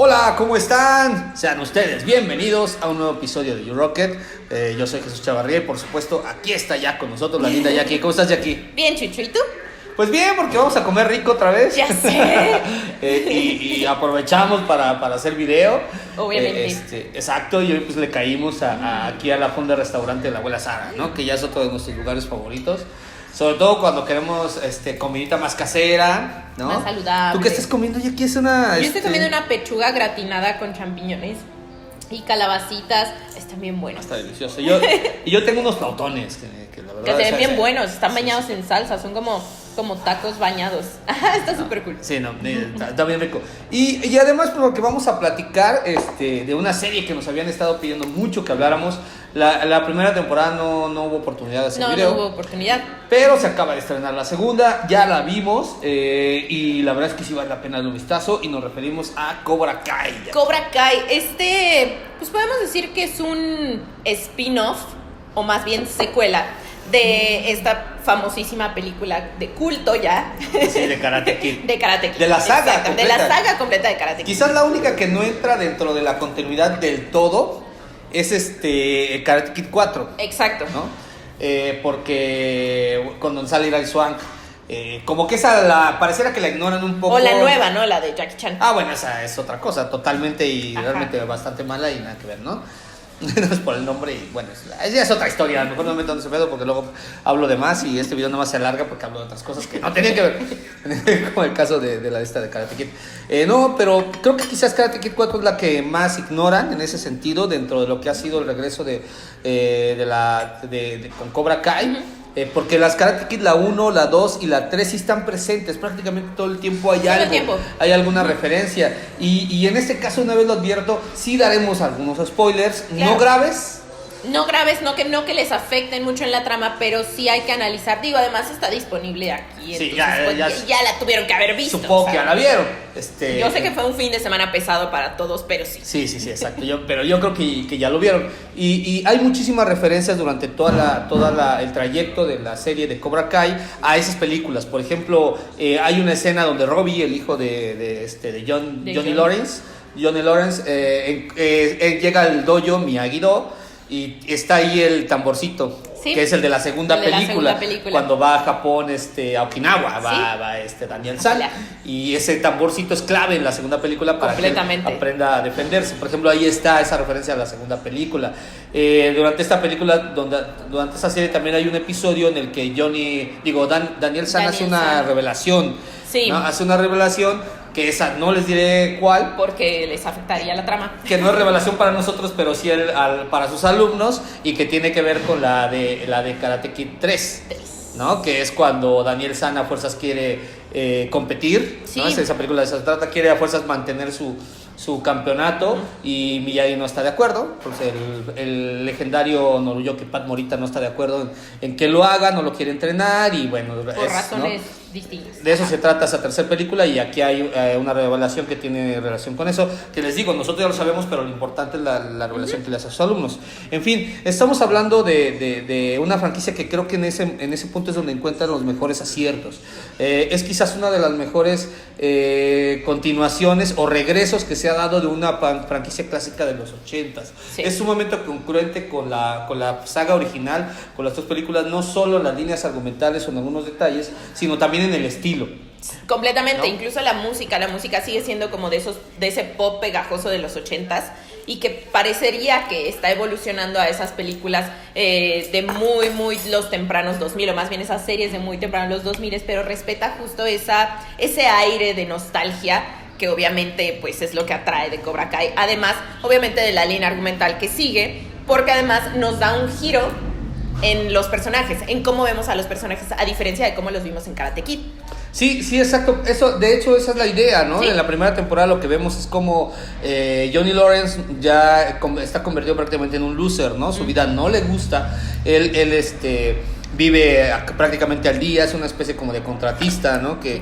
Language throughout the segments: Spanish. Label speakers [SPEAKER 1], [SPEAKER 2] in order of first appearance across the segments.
[SPEAKER 1] Hola, ¿cómo están? Sean ustedes bienvenidos a un nuevo episodio de You Rocket. Yo soy Jesús Chavarría y por supuesto aquí está ya con nosotros la linda Jackie. ¿Cómo estás, Jackie?
[SPEAKER 2] Bien, Chucho, ¿y tú?
[SPEAKER 1] Pues bien, porque vamos a comer rico otra vez.
[SPEAKER 2] Ya sé.
[SPEAKER 1] y aprovechamos para hacer video.
[SPEAKER 2] Obviamente.
[SPEAKER 1] Exacto, y hoy pues le caímos aquí a la fonda restaurante de la abuela Sara, ¿no? Que ya es otro de nuestros lugares favoritos. Sobre todo cuando queremos comidita más casera, ¿no?
[SPEAKER 2] Más saludable.
[SPEAKER 1] ¿Tú qué estás comiendo, Jackie? Es una...
[SPEAKER 2] Yo estoy comiendo una pechuga gratinada con champiñones y calabacitas. Están bien buenos.
[SPEAKER 1] Está delicioso. Yo tengo unos flautones que la verdad...
[SPEAKER 2] Que se ven bien buenos. Están bañados en salsa. Son como tacos bañados. Está súper cool.
[SPEAKER 1] Sí, no, está bien rico. Y además, por lo que vamos a platicar de una serie que nos habían estado pidiendo mucho que habláramos. La primera temporada no hubo oportunidad de hacer video.
[SPEAKER 2] No hubo oportunidad.
[SPEAKER 1] Pero se acaba de estrenar la segunda, ya la vimos y la verdad es que sí vale la pena darle un vistazo y nos referimos a Cobra Kai.
[SPEAKER 2] Cobra Kai, pues podemos decir que es un spin-off, o más bien secuela, de esta famosísima película de culto ya.
[SPEAKER 1] Sí, de Karate Kid.
[SPEAKER 2] De Karate Kid.
[SPEAKER 1] De la saga completa.
[SPEAKER 2] De la saga completa de Karate Kid.
[SPEAKER 1] Quizás la única que no entra dentro de la continuidad del todo es Karate Kid 4.
[SPEAKER 2] Exacto.
[SPEAKER 1] ¿No? Porque cuando sale Hilary Swank, como que esa pareciera que la ignoran un poco.
[SPEAKER 2] O la nueva, ¿no? La de Jackie Chan.
[SPEAKER 1] Ah, bueno, esa es otra cosa, totalmente y
[SPEAKER 2] Ajá.
[SPEAKER 1] realmente bastante mala y nada que ver, ¿no? No es por el nombre y bueno, esa es otra historia. A lo mejor no me meto en ese pedo porque luego hablo de más y este video no más se alarga porque hablo de otras cosas que no tenían que ver. Como el caso de la lista de Karate Kid. No, pero creo que quizás Karate Kid 4 es la que más ignoran en ese sentido dentro de lo que ha sido el regreso con Cobra Kai.
[SPEAKER 2] Uh-huh.
[SPEAKER 1] Porque las Karate Kid, la 1, la 2 y la 3 sí están presentes. Prácticamente todo el tiempo hay hay alguna referencia. Y en este caso, una vez lo advierto, sí daremos algunos spoilers,
[SPEAKER 2] claro.
[SPEAKER 1] No graves.
[SPEAKER 2] No graves, no que les afecten mucho en la trama, pero sí hay que analizar. Digo, además está disponible aquí.
[SPEAKER 1] Sí,
[SPEAKER 2] entonces, ya la tuvieron que haber visto.
[SPEAKER 1] Supongo que ya la vieron.
[SPEAKER 2] Yo sé que fue un fin de semana pesado para todos, pero sí.
[SPEAKER 1] Sí, exacto. Pero yo creo que ya lo vieron. Y hay muchísimas referencias durante el trayecto de la serie de Cobra Kai a esas películas. Por ejemplo, hay una escena donde Robbie, el hijo de Johnny Lawrence, llega al dojo Miyagi-Do y está ahí el tamborcito. Sí, que es el de la segunda película. Cuando va a Japón, a Okinawa, va Daniel San. Y ese tamborcito es clave en la segunda película para que él aprenda a defenderse. Por ejemplo, ahí está esa referencia a la segunda película. Durante esta película, durante esta serie también hay un episodio en el que Daniel San hace una revelación.
[SPEAKER 2] Sí.
[SPEAKER 1] ¿No? Hace una revelación que esa no les diré cuál.
[SPEAKER 2] Porque les afectaría la trama.
[SPEAKER 1] Que no es revelación para nosotros, pero sí para sus alumnos y que tiene que ver con la de Karate Kid 3. ¿No? Que es cuando Daniel San a fuerzas quiere competir. Sí. ¿No? Esa película de eso se trata, quiere a fuerzas mantener su campeonato y Miyagi no está de acuerdo. Pues el legendario Noriyuki Pat Morita no está de acuerdo en que lo haga, no lo quiere entrenar y bueno,
[SPEAKER 2] por razones distintas.
[SPEAKER 1] De eso se trata esa tercera película y aquí hay una revelación que tiene relación con eso, que les digo, nosotros ya lo sabemos, pero lo importante es la revelación que le hace a sus alumnos. En fin, estamos hablando de una franquicia que creo que en ese punto es donde encuentran los mejores aciertos. Es quizás una de las mejores continuaciones o regresos que se ha dado de una franquicia clásica de los 80s. Sí. Es sumamente concurrente con la saga original, con las dos películas, no solo en las líneas argumentales o en algunos detalles, sino también en el estilo.
[SPEAKER 2] Completamente, ¿no? Incluso la música sigue siendo como de ese pop pegajoso de los 80s y que parecería que está evolucionando a esas películas de muy los tempranos 2000, o más bien esas series de muy tempranos los 2000, pero respeta justo ese aire de nostalgia que obviamente pues es lo que atrae de Cobra Kai, además obviamente de la línea argumental que sigue, porque además nos da un giro en los personajes, en cómo vemos a los personajes, a diferencia de cómo los vimos en Karate Kid.
[SPEAKER 1] Sí, exacto. De hecho, esa es la idea, ¿no?
[SPEAKER 2] Sí.
[SPEAKER 1] En la primera temporada lo que vemos es como Johnny Lawrence ya está convertido prácticamente en un loser, ¿no? Su vida no le gusta. Él vive prácticamente al día, es una especie como de contratista, ¿no? Que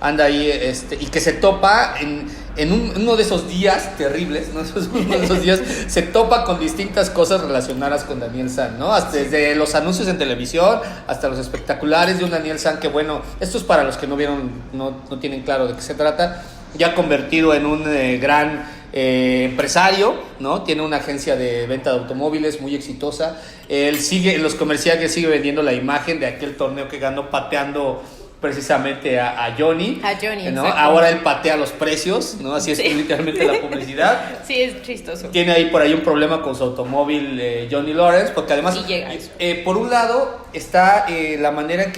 [SPEAKER 1] anda ahí y que se topa en uno de esos días terribles, ¿no? Uno de esos días se topa con distintas cosas relacionadas con Daniel San, ¿no? Hasta desde los anuncios en televisión hasta los espectaculares de un Daniel San que, bueno, esto es para los que no vieron, no tienen claro de qué se trata. ya convertido en un gran empresario, ¿no? Tiene una agencia de venta de automóviles muy exitosa. Él sigue, en los comerciales sigue vendiendo la imagen de aquel torneo que ganó pateando precisamente a Johnny.
[SPEAKER 2] A Johnny,
[SPEAKER 1] ¿no?
[SPEAKER 2] exacto.
[SPEAKER 1] Ahora él patea los precios, ¿no? Así es literalmente la publicidad.
[SPEAKER 2] Sí, es chistoso.
[SPEAKER 1] Tiene ahí por ahí un problema con su automóvil Johnny Lawrence, porque además,
[SPEAKER 2] Sí llega a eso.
[SPEAKER 1] por un lado está la manera en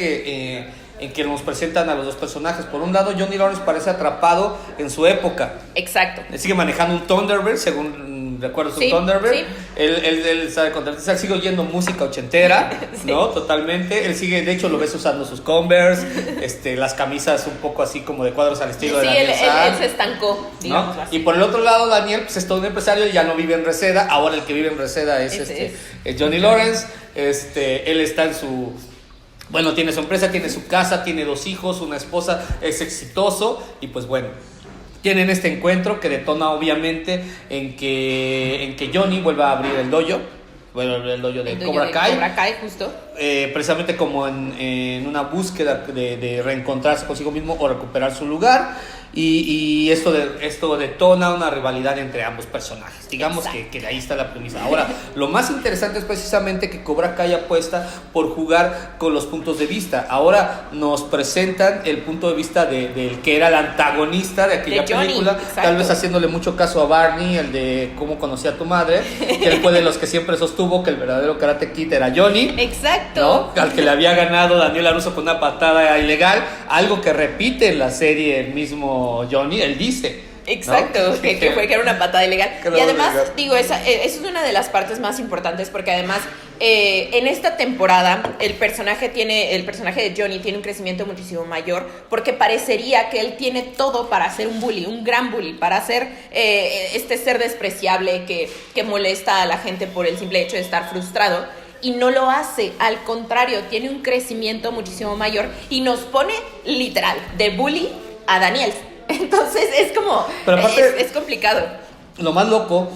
[SPEAKER 1] que nos presentan a los dos personajes. Por un lado, Johnny Lawrence parece atrapado en su época.
[SPEAKER 2] Exacto.
[SPEAKER 1] Él sigue manejando un Thunderbird, según recuerdo su
[SPEAKER 2] Sí,
[SPEAKER 1] Thunderbird.
[SPEAKER 2] sí.
[SPEAKER 1] Él sabe contratista, él sigue oyendo música ochentera,
[SPEAKER 2] Sí.
[SPEAKER 1] ¿no? Totalmente. Él sigue, de hecho, lo ves usando sus Converse, las camisas un poco así como de cuadros al estilo de
[SPEAKER 2] Sí,
[SPEAKER 1] Daniel San,
[SPEAKER 2] él se estancó, digamos
[SPEAKER 1] ¿no?
[SPEAKER 2] así.
[SPEAKER 1] Y por el otro lado, Daniel, pues es todo un empresario, ya no vive en Reseda. Ahora el que vive en Reseda es,
[SPEAKER 2] Ese es.
[SPEAKER 1] Johnny Lawrence. Él está en su... Bueno, tiene su empresa, tiene su casa, tiene 2 hijos, una esposa, es exitoso y pues bueno, tienen este encuentro que detona obviamente en que Johnny vuelva a abrir el dojo, de Cobra Kai.
[SPEAKER 2] Cobra Kai, justo.
[SPEAKER 1] Precisamente como en una búsqueda de reencontrarse consigo mismo o recuperar su lugar. Y esto detona una rivalidad entre ambos personajes. Digamos que de ahí está la premisa. Ahora, lo más interesante es precisamente que Cobra Kai apuesta por jugar con los puntos de vista. Ahora nos presentan el punto de vista del que era el antagonista de aquella
[SPEAKER 2] De Johnny,
[SPEAKER 1] película,
[SPEAKER 2] exacto.
[SPEAKER 1] tal vez haciéndole mucho caso a Barney, el de Cómo conocí a tu madre, que él fue de los que siempre sostuvo que el verdadero Karate Kid era Johnny.
[SPEAKER 2] Exacto.
[SPEAKER 1] ¿No? Al que le había ganado Daniel LaRusso con una patada ilegal, algo que repite en la serie el mismo Johnny, él dice.
[SPEAKER 2] Exacto,
[SPEAKER 1] ¿no?
[SPEAKER 2] que era una patada ilegal.
[SPEAKER 1] Que
[SPEAKER 2] Y además,
[SPEAKER 1] ilegal.
[SPEAKER 2] digo, esa es una de las partes más importantes porque además en esta temporada el personaje de Johnny tiene un crecimiento muchísimo mayor porque parecería que él tiene todo para ser un bully, un gran bully, para ser este ser despreciable que molesta a la gente por el simple hecho de estar frustrado. Y no lo hace, al contrario, tiene un crecimiento muchísimo mayor y nos pone literal de bully a Daniel. Entonces es como,
[SPEAKER 1] Pero aparte,
[SPEAKER 2] es complicado.
[SPEAKER 1] Lo más loco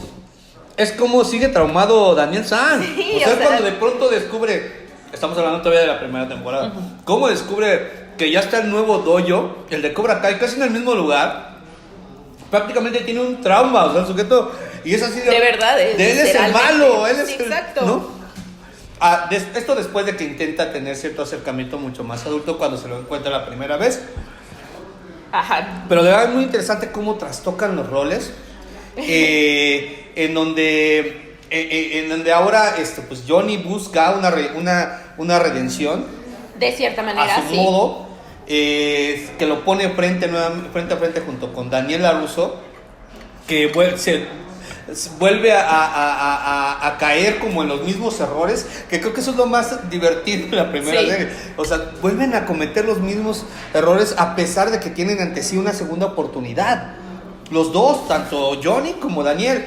[SPEAKER 1] es cómo sigue traumado Daniel San.
[SPEAKER 2] Sí,
[SPEAKER 1] o sea,
[SPEAKER 2] o sea,
[SPEAKER 1] cuando de pronto descubre, estamos hablando todavía de la primera temporada, cómo descubre que ya está el nuevo dojo, el de Cobra Kai, casi en el mismo lugar. Prácticamente tiene un trauma, o sea, el sujeto, y es así
[SPEAKER 2] De verdad,
[SPEAKER 1] él es el
[SPEAKER 2] literalmente.
[SPEAKER 1] malo, él es
[SPEAKER 2] Sí,
[SPEAKER 1] el,
[SPEAKER 2] exacto.
[SPEAKER 1] ¿no? Esto después de que intenta tener cierto acercamiento mucho más adulto cuando se lo encuentra la primera vez.
[SPEAKER 2] Ajá.
[SPEAKER 1] Pero de verdad es muy interesante cómo trastocan los roles. En donde ahora pues Johnny busca una redención
[SPEAKER 2] De cierta manera,
[SPEAKER 1] a su
[SPEAKER 2] sí.
[SPEAKER 1] modo, que lo pone frente a frente junto con Daniel LaRusso, que vuelve a caer como en los mismos errores, que creo que eso es lo más divertido de la primera
[SPEAKER 2] Sí.
[SPEAKER 1] serie. O sea, vuelven a cometer los mismos errores a pesar de que tienen ante sí una segunda oportunidad. Los dos, tanto Johnny como Daniel,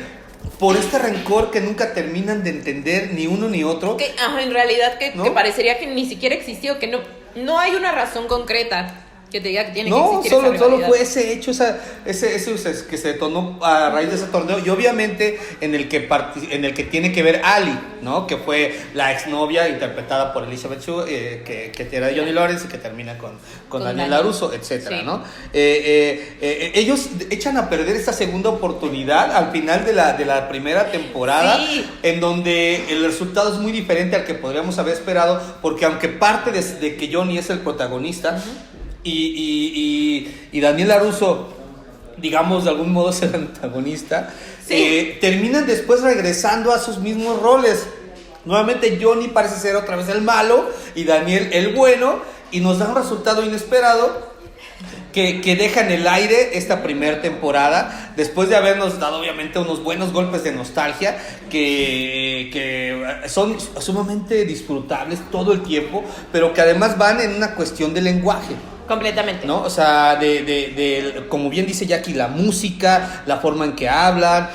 [SPEAKER 1] por este rencor que nunca terminan de entender ni uno ni otro.
[SPEAKER 2] Que, en realidad
[SPEAKER 1] ¿no?
[SPEAKER 2] que parecería que ni siquiera existió, que no hay una razón concreta que te diga que tiene que
[SPEAKER 1] No,
[SPEAKER 2] existir
[SPEAKER 1] solo
[SPEAKER 2] esa rivalidad.
[SPEAKER 1] fue ese hecho, ese que se detonó a raíz de ese torneo, y obviamente en el que tiene que ver Ali, ¿no? Que fue la exnovia interpretada por Elizabeth Shue, que era Johnny Lawrence y que termina con Daniel LaRusso, etcétera,
[SPEAKER 2] Sí.
[SPEAKER 1] ¿no? Ellos echan a perder esta segunda oportunidad al final de la primera temporada,
[SPEAKER 2] Sí.
[SPEAKER 1] en donde el resultado es muy diferente al que podríamos haber esperado, porque aunque parte de que Johnny es el protagonista, y Daniel LaRusso, digamos, de algún modo es el antagonista,
[SPEAKER 2] Sí.
[SPEAKER 1] terminan después regresando a sus mismos roles. Nuevamente Johnny parece ser otra vez el malo y Daniel el bueno, y nos da un resultado inesperado que deja en el aire esta primera temporada, después de habernos dado obviamente unos buenos golpes de nostalgia que son sumamente disfrutables todo el tiempo, pero que además van en una cuestión de lenguaje.
[SPEAKER 2] Completamente.
[SPEAKER 1] ¿No? O sea, como bien dice Jackie, la música, la forma en que hablan,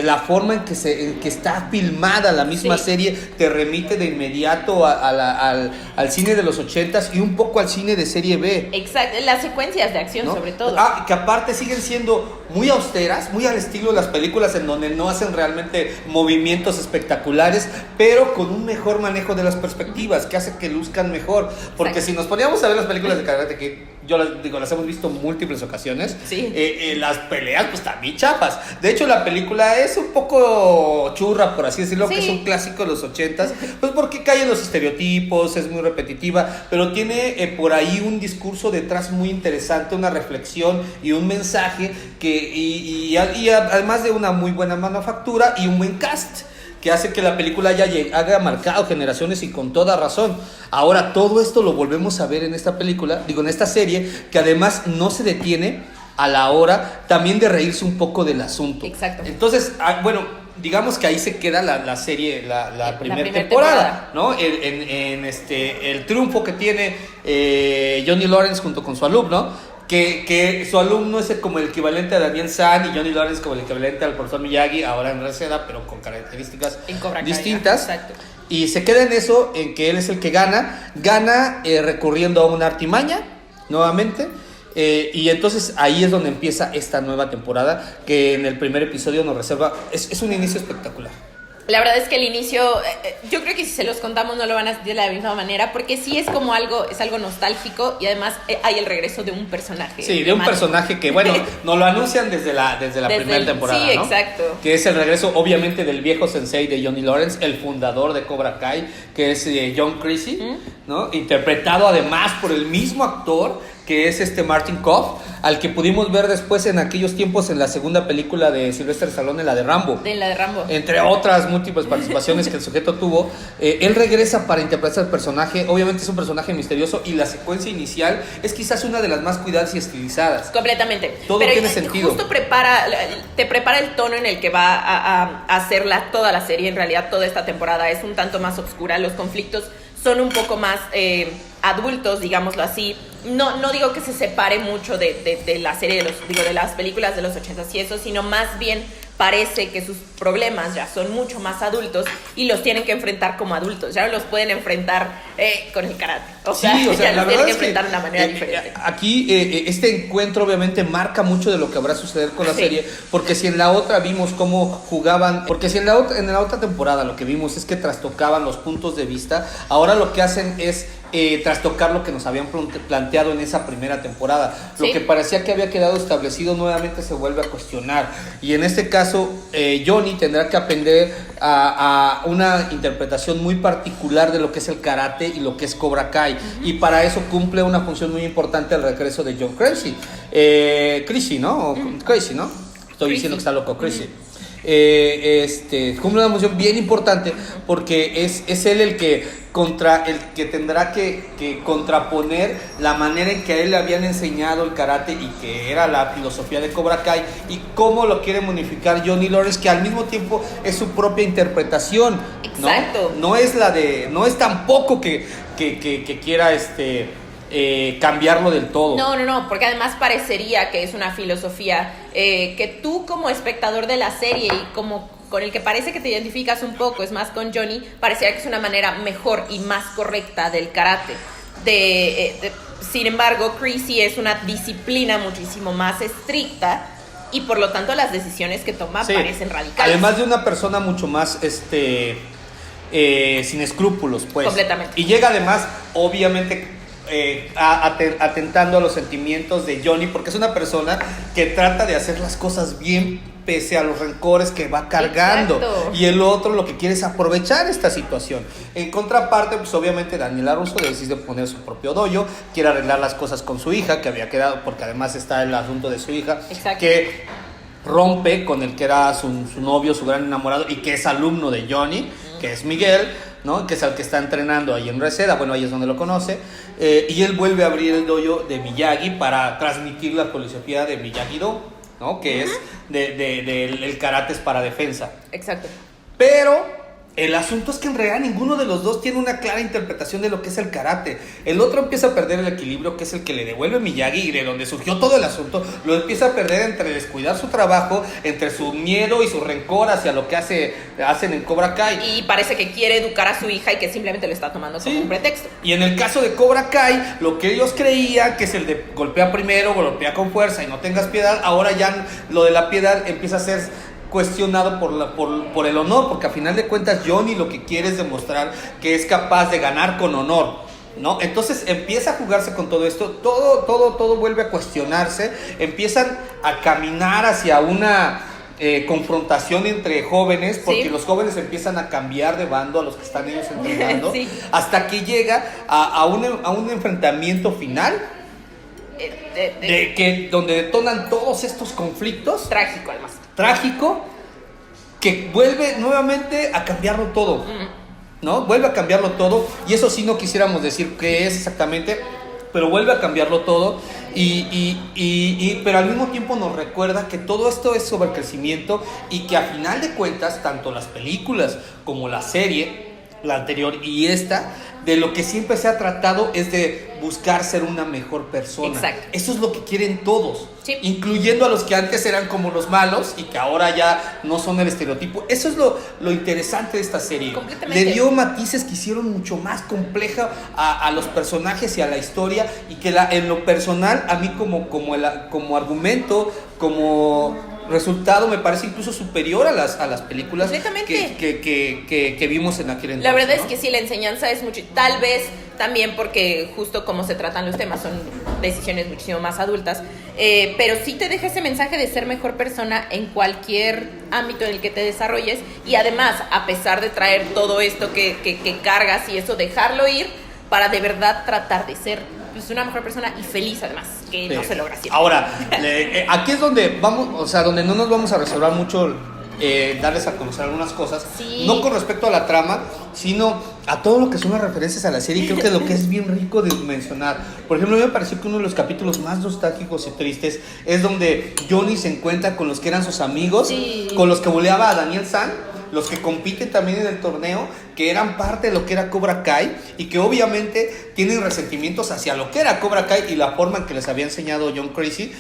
[SPEAKER 1] la forma en que está filmada la misma
[SPEAKER 2] Sí.
[SPEAKER 1] serie, te remite de inmediato al cine de los 80s y un poco al cine de serie B.
[SPEAKER 2] Exacto, las secuencias de acción
[SPEAKER 1] ¿No?
[SPEAKER 2] sobre todo.
[SPEAKER 1] Que aparte siguen siendo muy austeras, muy al estilo de las películas en donde no hacen realmente movimientos espectaculares, pero con un mejor manejo de las perspectivas, que hace que luzcan mejor. Porque
[SPEAKER 2] Exacto.
[SPEAKER 1] si nos poníamos a ver las películas de Karate Kid, yo las hemos visto múltiples ocasiones,
[SPEAKER 2] Sí.
[SPEAKER 1] las peleas pues también chapas. De hecho, la película es un poco churra, por así decirlo,
[SPEAKER 2] Sí.
[SPEAKER 1] que es un clásico de los 80s, pues porque cae en los estereotipos, es muy repetitiva, pero tiene por ahí un discurso detrás muy interesante, una reflexión y un mensaje y además de una muy buena manufactura y un buen cast, que hace que la película haya marcado generaciones y con toda razón. Ahora, todo esto lo volvemos a ver en esta película, en esta serie, que además no se detiene a la hora también de reírse un poco del asunto.
[SPEAKER 2] Exacto.
[SPEAKER 1] Entonces, bueno, digamos que ahí se queda la serie, la primera
[SPEAKER 2] primer
[SPEAKER 1] temporada, ¿no? El triunfo que tiene Johnny Lawrence junto con su alumno, que su alumno es como el equivalente a Daniel San y Johnny Lawrence como el equivalente al profesor Miyagi, ahora en Reseda, pero con características distintas.
[SPEAKER 2] Exacto.
[SPEAKER 1] Y se queda en eso, en que él es el que gana recurriendo a una artimaña, nuevamente. Y entonces ahí es donde empieza esta nueva temporada, que en el primer episodio nos reserva, es un inicio espectacular.
[SPEAKER 2] La verdad es que el inicio, yo creo que si se los contamos no lo van a sentir de la misma manera, porque sí es como algo nostálgico y además hay el regreso de un personaje.
[SPEAKER 1] Sí, de un personaje que, bueno, nos lo anuncian desde la primera temporada,
[SPEAKER 2] sí,
[SPEAKER 1] ¿no?
[SPEAKER 2] Exacto.
[SPEAKER 1] Que es el regreso, obviamente, del viejo sensei de Johnny Lawrence, el fundador de Cobra Kai, que es John Creasy, ¿no? Interpretado además por el mismo actor que es Martin Koff, al que pudimos ver después en aquellos tiempos en la segunda película de Sylvester Stallone, la de Rambo.
[SPEAKER 2] En la de Rambo.
[SPEAKER 1] Entre otras múltiples participaciones que el sujeto tuvo, él regresa para interpretar al personaje. Obviamente es un personaje misterioso y la secuencia inicial es quizás una de las más cuidadas y estilizadas.
[SPEAKER 2] Completamente.
[SPEAKER 1] Todo
[SPEAKER 2] pero
[SPEAKER 1] tiene sentido.
[SPEAKER 2] Justo te prepara el tono en el que va a hacerla toda la serie. En realidad toda esta temporada es un tanto más oscura. Los conflictos son un poco más adultos, digámoslo así. No digo que se separe mucho de la serie de las películas de los 80s y eso, sino más bien parece que sus problemas ya son mucho más adultos y los tienen que enfrentar como adultos. Ya no los pueden enfrentar con el karate. O sea, ya los tienen que enfrentar de una manera diferente.
[SPEAKER 1] Aquí este encuentro obviamente marca mucho de lo que habrá suceder con la serie, porque si en la otra vimos cómo jugaban, porque si en la otra temporada lo que vimos es que trastocaban los puntos de vista, ahora lo que hacen es trastocar lo que nos habían planteado en esa primera temporada.
[SPEAKER 2] ¿Sí?
[SPEAKER 1] Lo que parecía que había quedado establecido nuevamente se vuelve a cuestionar, y en este caso Johnny tendrá que aprender a una interpretación muy particular de lo que es el karate y lo que es Cobra Kai, y para eso cumple una función muy importante el regreso de John Creasy, ¿no? Creasy, ¿no? Estoy diciendo que está loco, Creasy. Cumple una función bien importante porque es él el que tendrá que contraponer la manera en que a él le habían enseñado el karate y que era la filosofía de Cobra Kai, y cómo lo quiere modificar Johnny Lawrence, que al mismo tiempo es su propia interpretación.
[SPEAKER 2] Exacto.
[SPEAKER 1] No es tampoco que quiera cambiarlo del todo.
[SPEAKER 2] No, porque además parecería que es una filosofía que tú como espectador de la serie y como con el que parece que te identificas un poco, es más con Johnny, parecería que es una manera mejor y más correcta del karate. Sin embargo, Creasy es una disciplina muchísimo más estricta y por lo tanto las decisiones que toma parecen radicales.
[SPEAKER 1] Además de una persona mucho más sin escrúpulos, pues.
[SPEAKER 2] Completamente.
[SPEAKER 1] Y llega además, obviamente, atentando a los sentimientos de Johnny, porque es una persona que trata de hacer las cosas bien pese a los rencores que va cargando.
[SPEAKER 2] Exacto.
[SPEAKER 1] Y el otro lo que quiere es aprovechar esta situación. En contraparte, pues obviamente Daniel Russo decide poner su propio dojo, quiere arreglar las cosas con su hija, que había quedado, porque además está el asunto de su hija.
[SPEAKER 2] Exacto.
[SPEAKER 1] Que rompe con el que era su novio, su gran enamorado, y que es alumno de Johnny, que es Miguel, ¿no? Que es el que está entrenando ahí en Reseda, bueno, ahí es donde lo conoce, y él vuelve a abrir el dojo de Miyagi para transmitir la filosofía de Miyagi-Do, ¿no? Que es el karate es para defensa.
[SPEAKER 2] Exacto.
[SPEAKER 1] Pero El asunto es que en realidad ninguno de los dos tiene una clara interpretación de lo que es el karate. El otro empieza a perder el equilibrio, que es el que le devuelve Miyagi, y de donde surgió todo el asunto. Lo empieza a perder entre descuidar su trabajo, entre su miedo y su rencor hacia lo que hacen en Cobra Kai.
[SPEAKER 2] Y parece que quiere educar a su hija y que simplemente lo está tomando como un pretexto.
[SPEAKER 1] Y en el caso de Cobra Kai, lo que ellos creían, que es el de golpea primero, golpea con fuerza y no tengas piedad, ahora ya lo de la piedad empieza a ser cuestionado por el honor, porque a final de cuentas Johnny lo que quiere es demostrar que es capaz de ganar con honor, ¿no? Entonces empieza a jugarse con todo esto, todo vuelve a cuestionarse, empiezan a caminar hacia una confrontación entre jóvenes, porque los jóvenes empiezan a cambiar de bando a los que están ellos entrenando, hasta que llega a un enfrentamiento final donde detonan todos estos conflictos.
[SPEAKER 2] Trágico, además.
[SPEAKER 1] Trágico, que vuelve nuevamente a cambiarlo todo, ¿no? Vuelve a cambiarlo todo, y eso sí no quisiéramos decir qué es exactamente, pero vuelve a cambiarlo todo, pero al mismo tiempo nos recuerda que todo esto es sobre crecimiento, y que a final de cuentas, tanto las películas como la serie, la anterior y esta, de lo que siempre se ha tratado es de buscar ser una mejor persona.
[SPEAKER 2] Exacto.
[SPEAKER 1] Eso es lo que quieren todos, incluyendo a los que antes eran como los malos y que ahora ya no son el estereotipo. Eso es lo interesante de esta serie. Le dio matices que hicieron mucho más compleja a los personajes y a la historia, y que en lo personal a mí como argumento, como resultado, me parece incluso superior a las películas que vimos en aquel entonces.
[SPEAKER 2] La verdad es que sí, la enseñanza es mucho, tal vez también porque justo como se tratan los temas son decisiones muchísimo más adultas, pero sí te deja ese mensaje de ser mejor persona en cualquier ámbito en el que te desarrolles, y además, a pesar de traer todo esto que cargas y eso, dejarlo ir para de verdad tratar de ser una mejor persona y feliz, además, que no se logra siempre.
[SPEAKER 1] Ahora, aquí es donde vamos, o sea, donde no nos vamos a reservar mucho, darles a conocer algunas cosas, no con respecto a la trama, sino a todo lo que son las referencias a la serie. Creo que es lo que es bien rico de mencionar. Por ejemplo, a mí me pareció que uno de los capítulos más nostálgicos y tristes es donde Johnny se encuentra con los que eran sus amigos, con los que boleaba a Daniel San, los que compiten también en el torneo, que eran parte de lo que era Cobra Kai, y que obviamente tienen resentimientos hacia lo que era Cobra Kai y la forma en que les había enseñado John Crazy.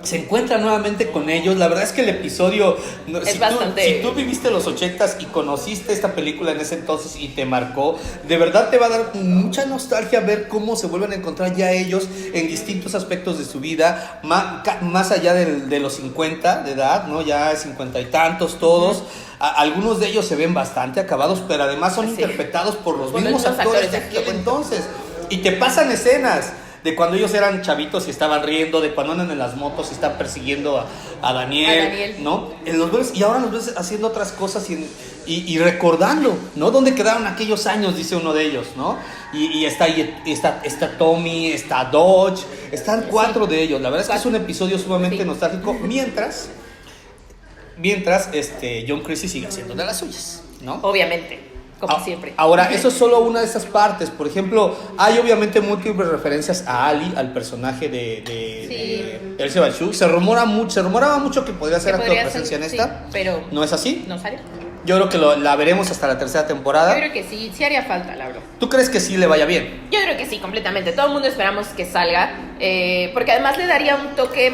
[SPEAKER 1] Se encuentra nuevamente con ellos. La verdad es que el episodio, si tú viviste los 80s y conociste esta película en ese entonces y te marcó, de verdad te va a dar mucha nostalgia ver cómo se vuelven a encontrar ya ellos en distintos aspectos de su vida, más allá de los 50 de edad, ¿no? Ya 50 y tantos todos. Algunos de ellos se ven bastante acabados, pero además son interpretados por los mismos actores de aquel entonces, y te pasan escenas de cuando ellos eran chavitos y estaban riendo, de cuando andan en las motos y están persiguiendo a Daniel, ¿no? Y ahora los ves haciendo otras cosas y recordando, ¿no? ¿Dónde quedaron aquellos años? Dice uno de ellos, ¿no? Y está Tommy, está Dodge, están 4 de ellos. La verdad es que es un episodio sumamente nostálgico, mientras John Crazy sigue haciendo de las suyas, ¿no?
[SPEAKER 2] Obviamente. Como siempre.
[SPEAKER 1] Ahora, eso es solo una de esas partes. Por ejemplo, hay obviamente múltiples referencias a Ali, al personaje de Elsie Balchú. Se rumoraba mucho que podría ser actor de presencia en esta.
[SPEAKER 2] Pero
[SPEAKER 1] ¿no es así?
[SPEAKER 2] No sale.
[SPEAKER 1] Yo creo que la veremos hasta la 3ª temporada.
[SPEAKER 2] Yo creo que sí haría falta, la verdad.
[SPEAKER 1] ¿Tú crees que sí le vaya bien?
[SPEAKER 2] Yo creo que sí, completamente. Todo el mundo esperamos que salga, porque además le daría un toque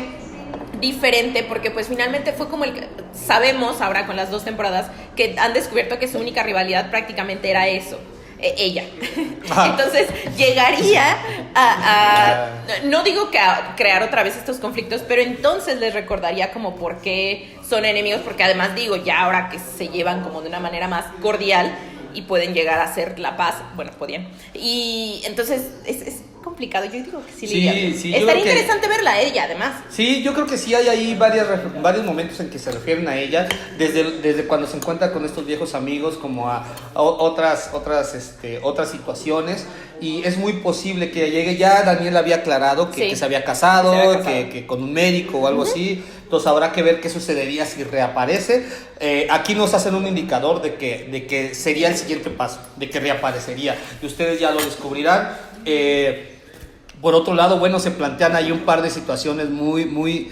[SPEAKER 2] diferente, porque pues finalmente fue como sabemos ahora con las 2 temporadas que han descubierto que su única rivalidad prácticamente era eso, ella. Entonces llegaría no digo que a crear otra vez estos conflictos, pero entonces les recordaría como por qué son enemigos, porque además digo, ya ahora que se llevan como de una manera más cordial y pueden llegar a hacer la paz, bueno, podían, y entonces es complicado. Yo digo que sí le iría bien. Estaría interesante verla a ella, además. Sí,
[SPEAKER 1] yo creo que sí hay ahí varios momentos en que se refieren a ella, desde cuando se encuentra con estos viejos amigos, como a otras situaciones, y es muy posible que llegue. Ya Daniel había aclarado que se había casado, que con un médico o algo así. Entonces habrá que ver qué sucedería si reaparece. Aquí nos hacen un indicador de que sería el siguiente paso, de que reaparecería, y ustedes ya lo descubrirán. Por otro lado, bueno, se plantean ahí un par de situaciones muy, muy,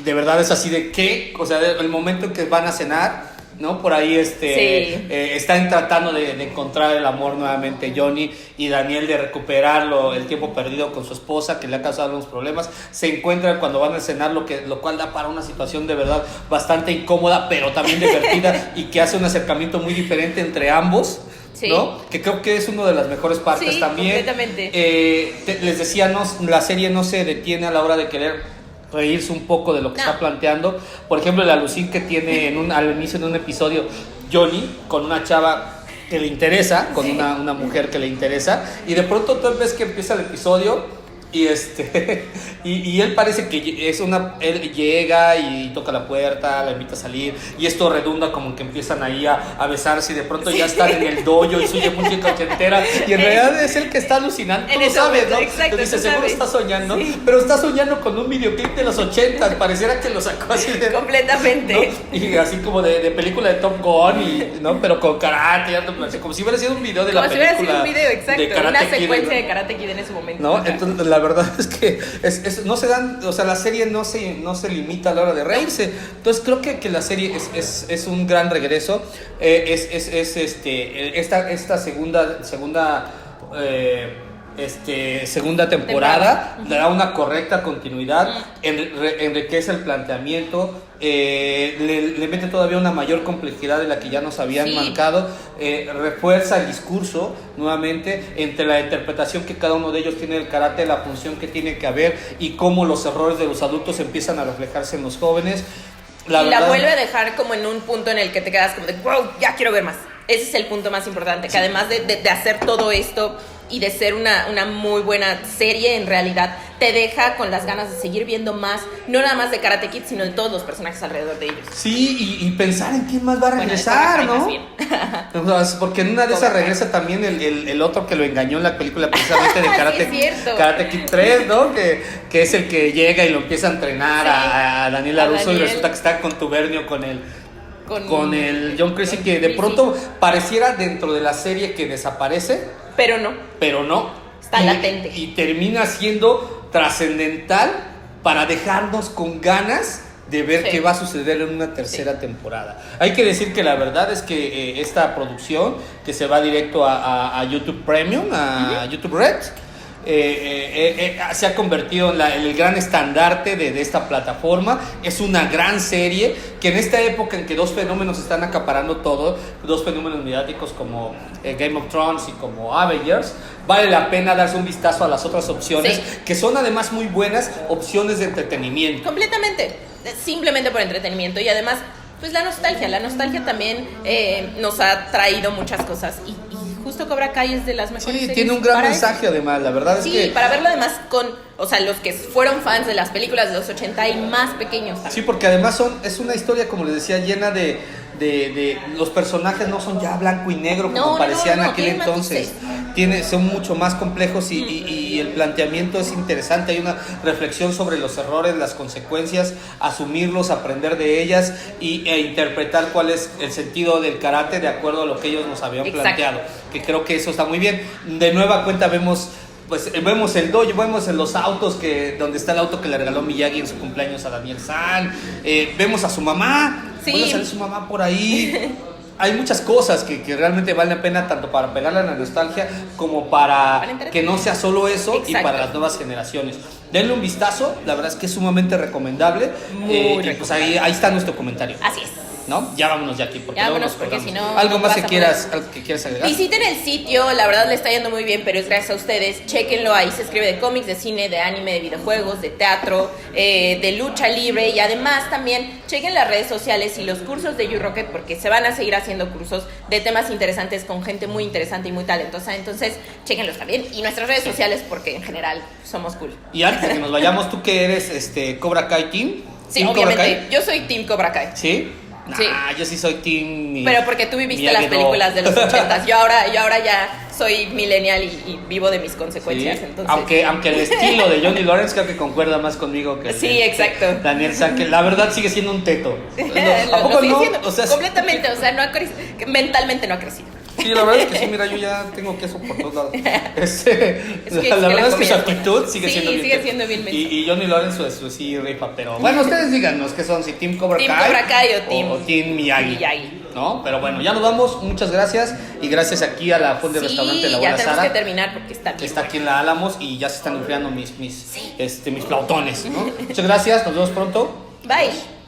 [SPEAKER 1] de verdad es así de qué, o sea, el momento en que van a cenar ¿no? Por ahí están tratando de encontrar el amor nuevamente, Johnny y Daniel, de recuperarlo, el tiempo perdido con su esposa, que le ha causado algunos problemas. Se encuentran cuando van a cenar, lo cual da para una situación de verdad bastante incómoda, pero también divertida, y que hace un acercamiento muy diferente entre ambos. Sí. ¿No? Que creo que es una de las mejores partes, sí, también.
[SPEAKER 2] Completamente.
[SPEAKER 1] Les decía, la serie no se detiene a la hora de querer reírse un poco de lo que está planteando. Por ejemplo, la alucin que tiene al inicio de un episodio Johnny con una chava que le interesa, con una mujer que le interesa, y de pronto tú ves que empieza el episodio y y él parece que él llega y toca la puerta, la invita a salir, y esto redunda como que empiezan ahí a besarse, y de pronto ya están en el dojo y suya música ochentera, y en realidad es el que está alucinando. Tú lo sabes, ¿no?
[SPEAKER 2] Exacto,
[SPEAKER 1] dices, seguro está soñando, sí, pero está soñando con un videoclip de los 80, pareciera que lo sacó así de...
[SPEAKER 2] Completamente.
[SPEAKER 1] ¿no? Y así como de película de Top Gun, ¿no? Pero con karate, como si hubiera sido un video de la película.
[SPEAKER 2] Como si hubiera sido un video, exacto,
[SPEAKER 1] de Karate
[SPEAKER 2] una secuencia
[SPEAKER 1] Kid,
[SPEAKER 2] de Karate Kid en ese momento.
[SPEAKER 1] ¿no? Entonces, la verdad es que no se dan, o sea, la serie no se limita a la hora de reírse. Entonces creo que la serie es un gran regreso. Esta segunda temporada le da una correcta continuidad, enriquece el planteamiento, le mete todavía una mayor complejidad de la que ya nos habían marcado, refuerza el discurso nuevamente entre la interpretación que cada uno de ellos tiene del karate, la función que tiene que haber y cómo los errores de los adultos empiezan a reflejarse en los jóvenes.
[SPEAKER 2] La vuelve a dejar como en un punto en el que te quedas como de wow, ya quiero ver más. Ese es el punto más importante, que además de hacer todo esto y de ser una muy buena serie, en realidad te deja con las ganas de seguir viendo más, no nada más de Karate Kid, sino de todos los personajes alrededor de ellos.
[SPEAKER 1] Sí, y pensar en quién más va a regresar, ¿no? Porque en una de esas regresa también el otro que lo engañó en la película precisamente de Karate Kid 3, ¿no? Que es el que llega y lo empieza a entrenar a Daniel LaRusso, y resulta que está en contubernio con el John Creasy, que de pronto pareciera dentro de la serie que desaparece. Pero no.
[SPEAKER 2] Está latente.
[SPEAKER 1] Y termina siendo trascendental para dejarnos con ganas de ver qué va a suceder en una tercera temporada. Hay que decir que la verdad es que esta producción, que se va directo a YouTube Premium, a YouTube Red, se ha convertido en el gran estandarte de esta plataforma. Es una gran serie que en esta época en que dos fenómenos están acaparando todo, dos fenómenos mediáticos como Game of Thrones y como Avengers, vale la pena darse un vistazo a las otras opciones, que son además muy buenas opciones de entretenimiento.
[SPEAKER 2] Completamente, simplemente por entretenimiento. Y además, pues la nostalgia también nos ha traído muchas cosas, y justo Cobra Kai es de las mejores series.
[SPEAKER 1] Tiene un gran mensaje además, la verdad es que...
[SPEAKER 2] Sí, para verlo además los que fueron fans de las películas de los 80 y más pequeños también.
[SPEAKER 1] Sí, porque además es una historia, como les decía, llena de los personajes no son ya blanco y negro como parecían en aquel entonces. Son mucho más complejos y el planteamiento es interesante. Hay una reflexión sobre los errores, las consecuencias, asumirlos, aprender de ellas e interpretar cuál es el sentido del karate de acuerdo a lo que ellos nos habían planteado. Que creo que eso está muy bien. De nueva cuenta vemos el dojo, vemos en los autos donde está el auto que le regaló Miyagi en su cumpleaños a Daniel San, vemos a su mamá, sale su mamá por ahí. Hay muchas cosas que realmente valen la pena, tanto para pegarle a la nostalgia como para que no sea solo eso. Exacto. Y para las nuevas generaciones. Denle un vistazo, la verdad es que es sumamente recomendable. Pues ahí está nuestro comentario.
[SPEAKER 2] Así es.
[SPEAKER 1] ¿No? Ya vámonos de aquí. Porque
[SPEAKER 2] si no...
[SPEAKER 1] ¿Algo más que quieras agregar?
[SPEAKER 2] Visiten el sitio, la verdad le está yendo muy bien, pero es gracias a ustedes. Chéquenlo, ahí se escribe de cómics, de cine, de anime, de videojuegos, de teatro, de lucha libre. Y además también chequen las redes sociales y los cursos de YouRocket, porque se van a seguir haciendo cursos de temas interesantes con gente muy interesante y muy talentosa. Entonces, chéquenlos también. Y nuestras redes sociales, porque en general somos cool.
[SPEAKER 1] Y antes de que nos vayamos, ¿tú qué eres? ¿Cobra Kai Team?
[SPEAKER 2] Sí, obviamente. Yo soy Team Cobra Kai.
[SPEAKER 1] ¿Sí? Sí. Yo sí soy team.
[SPEAKER 2] Pero porque tú viviste las películas de los 80s. Yo ahora ya soy millennial y vivo de mis consecuencias. Sí.
[SPEAKER 1] Entonces... Aunque el estilo de Johnny Lawrence creo que concuerda más conmigo que
[SPEAKER 2] exacto.
[SPEAKER 1] Daniel San, que la verdad sigue siendo un teto.
[SPEAKER 2] ¿A poco no? Completamente, mentalmente no ha crecido.
[SPEAKER 1] Sí, la verdad es que sí, mira, yo ya tengo queso por todos lados. La verdad es que su actitud sigue siendo bien y Johnny Lawrence sí rifa, pero bueno, ustedes díganos qué son, si Team Cobra Kai
[SPEAKER 2] o
[SPEAKER 1] Team Miyagi. ¿no? Pero bueno, ya nos vamos. Muchas gracias. Y gracias aquí a la fuente de restaurante de la abuela
[SPEAKER 2] ya tenemos
[SPEAKER 1] Sara.
[SPEAKER 2] que terminar porque está bien.
[SPEAKER 1] Está aquí en la Álamos y ya se están enfriando mis flautones, ¿no? Muchas gracias. Nos vemos pronto.
[SPEAKER 2] Bye.